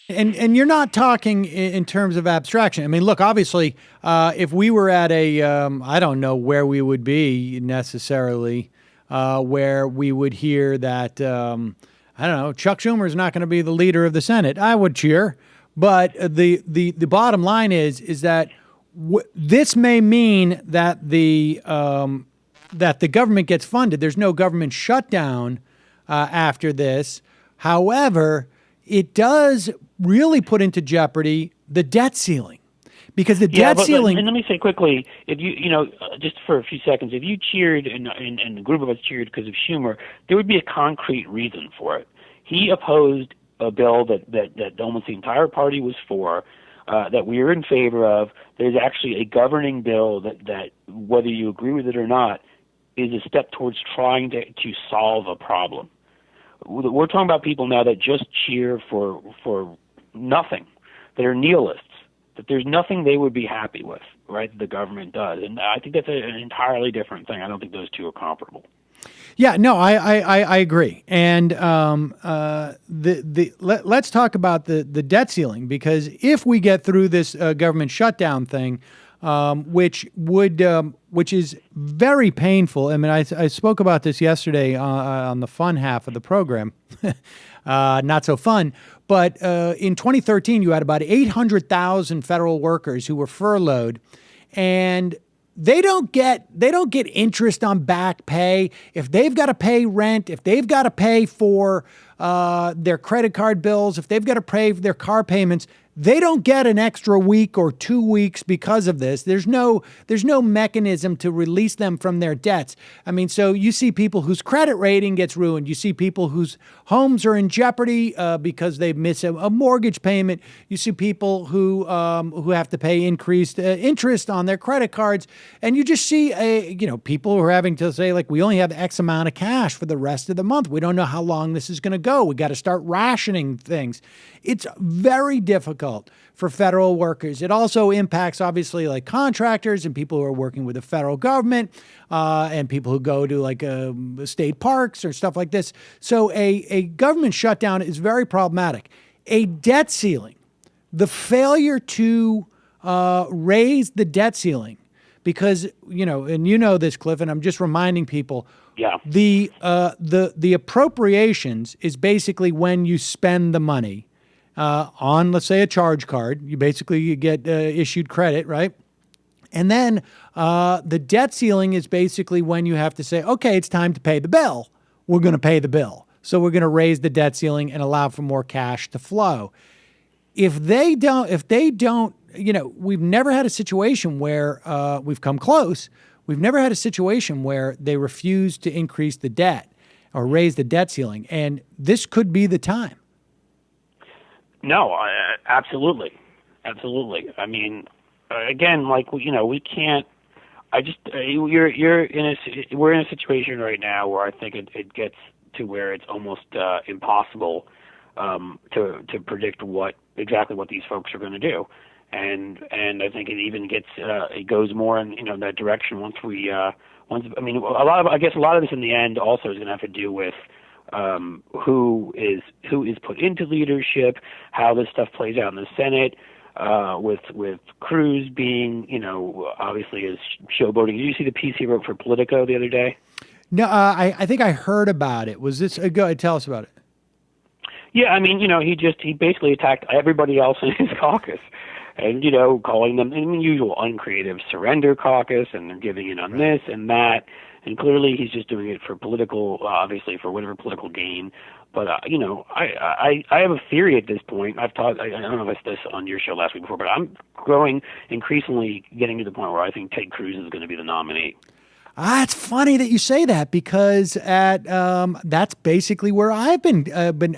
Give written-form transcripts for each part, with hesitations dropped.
And you're not talking in terms of abstraction. I mean, look, obviously, if we were at a, I don't know where we would be necessarily, where we would hear that, I don't know, Chuck Schumer is not going to be the leader of the Senate. I would cheer, but the bottom line is that this may mean that the government gets funded. There's no government shutdown after this. However, it does really put into jeopardy the debt ceiling, because the debt ceiling. And let me say quickly, if just for a few seconds, if you cheered and a group of us cheered because of Schumer, there would be a concrete reason for it. He opposed a bill that almost the entire party was for, that we were in favor of. There's actually a governing bill that whether you agree with it or not, is a step towards trying to solve a problem. We're talking about people now that just cheer for nothing, that are nihilists, that there's nothing they would be happy with, right, that the government does. And I think that's an entirely different thing. I don't think those two are comparable. Yeah, no, I agree. And let's talk about the debt ceiling, because if we get through this government shutdown thing, which is very painful. I mean, I spoke about this yesterday on the fun half of the program. Not so fun. But in 2013, you had about 800,000 federal workers who were furloughed, and they don't get interest on back pay. If they've got to pay rent, if they've got to pay for their credit card bills, if they've got to pay for their car payments, they don't get an extra week or 2 weeks because of this. There's no mechanism to release them from their debts. I mean, so you see people whose credit rating gets ruined. You see people whose homes are in jeopardy because they miss a mortgage payment. You see people who have to pay increased interest on their credit cards, and you just see people who are having to say, like, we only have X amount of cash for the rest of the month. We don't know how long this is going to go. We got to start rationing things. It's very difficult for federal workers. It also impacts, obviously, like contractors and people who are working with the federal government and people who go to like state parks or stuff like this. So a government shutdown is very problematic. A debt ceiling, the failure to raise the debt ceiling, because, and you know this, Cliff, and I'm just reminding people, yeah, the appropriations is basically when you spend the money on, let's say, a charge card. You get issued credit, right? And then the debt ceiling is basically when you have to say, okay, it's time to pay the bill. We're going to pay the bill. So we're going to raise the debt ceiling and allow for more cash to flow. If they don't, we've never had a situation where we've come close. We've never had a situation where they refuse to increase the debt or raise the debt ceiling. And this could be the time. No, absolutely. I mean, again, like, we can't. We're in a situation right now where I think it gets to where it's almost impossible to predict exactly what these folks are going to do, and I think it goes more in that direction once a lot of this in the end also is going to have to do with who is put into leadership, how this stuff plays out in the Senate, with Cruz being, obviously is showboating. Did you see the piece he wrote for Politico the other day? No, I think I heard about it. Was this? Go ahead, tell us about it. Yeah, I mean, he basically attacked everybody else in his caucus, and calling them the usual uncreative surrender caucus, and they're giving in on this and that. And clearly, he's just doing it for political, obviously for whatever political gain. But I have a theory at this point. I don't know if it's this on your show last week before, but I'm increasingly getting to the point where I think Ted Cruz is going to be the nominee. It's funny that you say that, because that's basically where I've been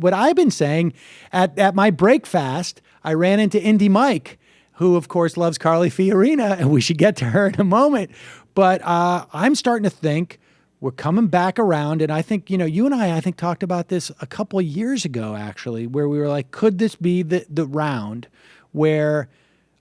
what I've been saying at my break fast. I ran into Indy Mike, who of course loves Carly Fiorina, and we should get to her in a moment. But I'm starting to think we're coming back around, and I think you and I think talked about this a couple of years ago, actually, where we were like, could this be the round where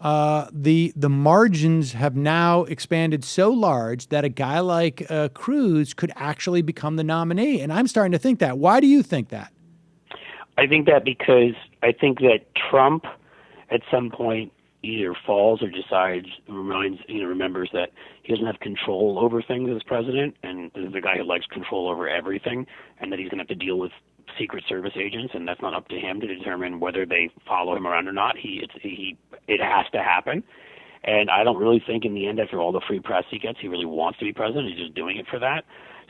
the margins have now expanded so large that a guy like Cruz could actually become the nominee? And I'm starting to think that. Why do you think that? I think that because I think that Trump, at some point, either falls or decides, remembers that he doesn't have control over things as president, and this is a guy who likes control over everything, and that he's going to have to deal with Secret Service agents, and that's not up to him to determine whether they follow him around or not. It has to happen. And I don't really think in the end, after all the free press he gets, he really wants to be president. He's just doing it for that.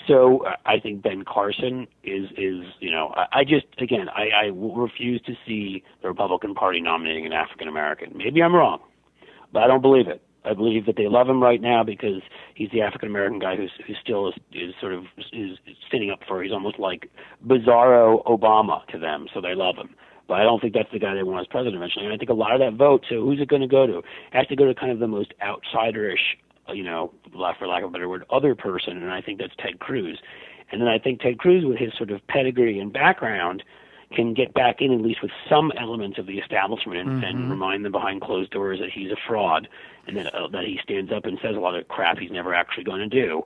So I think Ben Carson is I refuse to see the Republican Party nominating an African American. Maybe I'm wrong, but I don't believe it. I believe that they love him right now because he's the African American guy who still is standing up for. He's almost like bizarro Obama to them, so they love him. But I don't think that's the guy they want as president eventually. And I think a lot of that vote, so who's it going to go to? It has to go to kind of the most outsiderish, for lack of a better word, other person, and I think that's Ted Cruz. And then I think Ted Cruz, with his sort of pedigree and background, can get back in at least with some elements of the establishment and remind them behind closed doors that he's a fraud and that he stands up and says a lot of crap he's never actually going to do.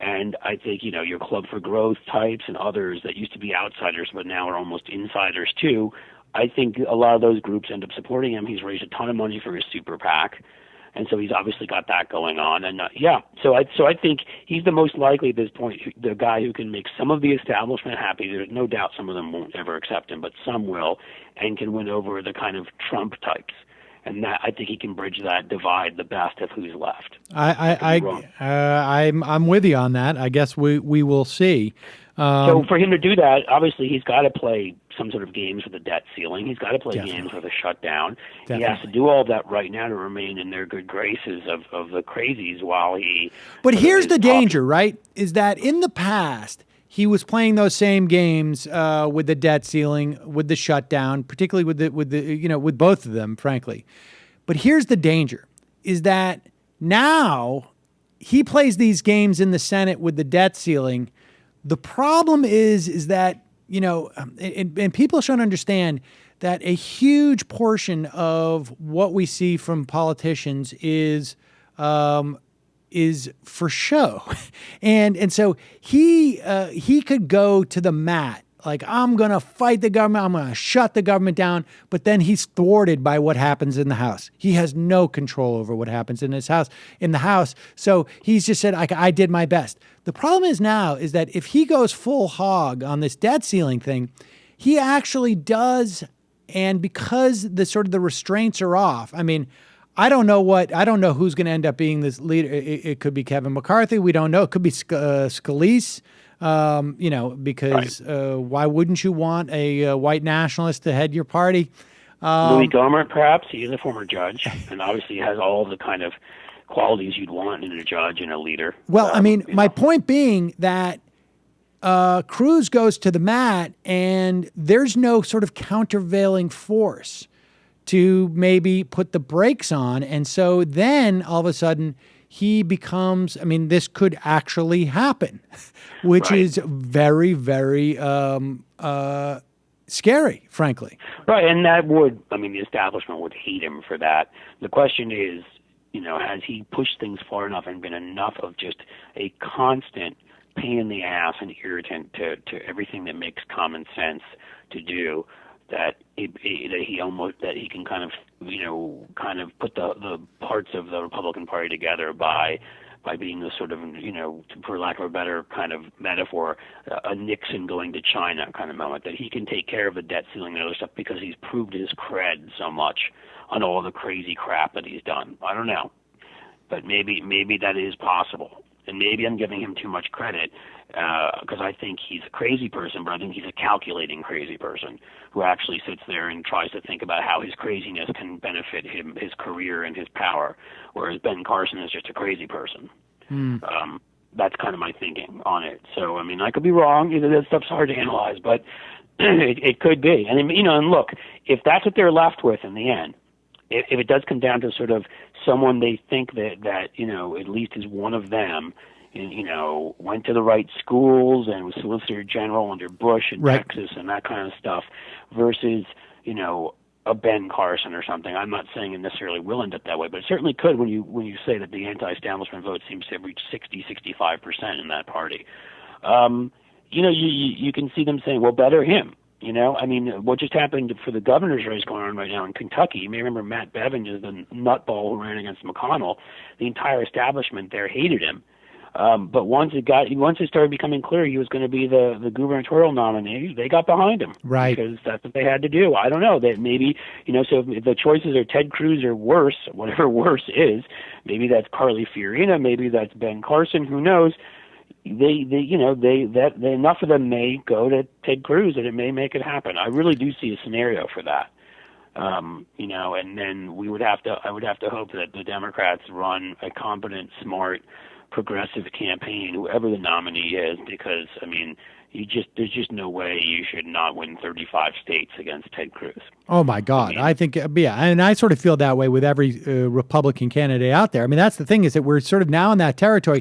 And I think, your Club for Growth types and others that used to be outsiders but now are almost insiders too, I think a lot of those groups end up supporting him. He's raised a ton of money for his super PAC, and so he's obviously got that going on. And so I think he's the most likely at this point, the guy who can make some of the establishment happy. There's no doubt some of them won't ever accept him, but some will, and can win over the kind of Trump types. And that, I think he can bridge that divide the best of who's left. I'm with you on that. I guess we will see. So for him to do that, obviously he's got to play some sort of games with the debt ceiling. He's got to play games with a shutdown. Definitely. He has to do all that right now to remain in their good graces of the crazies while he. But here's the danger, right? Is that in the past he was playing those same games with the debt ceiling, with the shutdown, particularly with both of them, frankly. But here's the danger: is that now he plays these games in the Senate with the debt ceiling. The problem is that, and people should understand that a huge portion of what we see from politicians is for show. And so he could go to the mat, like, I'm going to fight the government, I'm going to shut the government down, but then he's thwarted by what happens in the House. He has no control over what happens in the House. So he's just said, I did my best. The problem is now is that if he goes full hog on this debt ceiling thing, he actually does. And because the restraints are off, I mean, I don't know who's going to end up being this leader. It could be Kevin McCarthy. We don't know. It could be Scalise. Because right. Why wouldn't you want a white nationalist to head your party? Louis Gohmert, perhaps. He's a former judge, and obviously has all the kind of qualities you'd want in a judge and a leader. Well, my point being that Cruz goes to the mat, and there's no sort of countervailing force to maybe put the brakes on, and so then all of a sudden he becomes, this could actually happen, which right. is very, very scary, frankly. Right, and that would, the establishment would hate him for that. The question is, has he pushed things far enough and been enough of just a constant pain in the ass and irritant to everything that makes common sense to do, that he can kind of put the parts of the Republican Party together by being the sort of, for lack of a better kind of metaphor, a Nixon going to China kind of moment, that he can take care of the debt ceiling and other stuff because he's proved his cred so much on all the crazy crap that he's done. I don't know, but maybe that is possible. And maybe I'm giving him too much credit because I think he's a crazy person, but I think he's a calculating crazy person who actually sits there and tries to think about how his craziness can benefit him, his career, and his power, whereas Ben Carson is just a crazy person. That's kind of my thinking on it. So, I could be wrong. That stuff's hard to analyze, but it could be. And, and look, if that's what they're left with in the end, if it does come down to sort of someone they think that at least is one of them, and, went to the right schools and was Solicitor General under Bush in right. Texas and that kind of stuff, versus, a Ben Carson or something. I'm not saying it necessarily will end up that way, but it certainly could when you say that the anti-establishment vote seems to have reached 60-65% in that party. You can see them saying, well, better him. You know, I mean, what just happened for the governor's race going on right now in Kentucky? You may remember Matt Bevin is the nutball who ran against McConnell. The entire establishment there hated him. But once it started becoming clear he was going to be the gubernatorial nominee, they got behind him, right? Because that's what they had to do. I don't know, that maybe, you know, so if the choices are Ted Cruz or worse, whatever worse is, maybe that's Carly Fiorina, maybe that's Ben Carson, who knows? Enough of them may go to Ted Cruz, and it may make it happen. I really do see a scenario for that. You know, and then I would have to hope that the Democrats run a competent, smart, progressive campaign, whoever the nominee is, because I mean, there's just no way you should not win 35 states against Ted Cruz. Oh my God. I think, yeah. And I sort of feel that way with every Republican candidate out there. I mean, that's the thing, is that we're sort of now in that territory.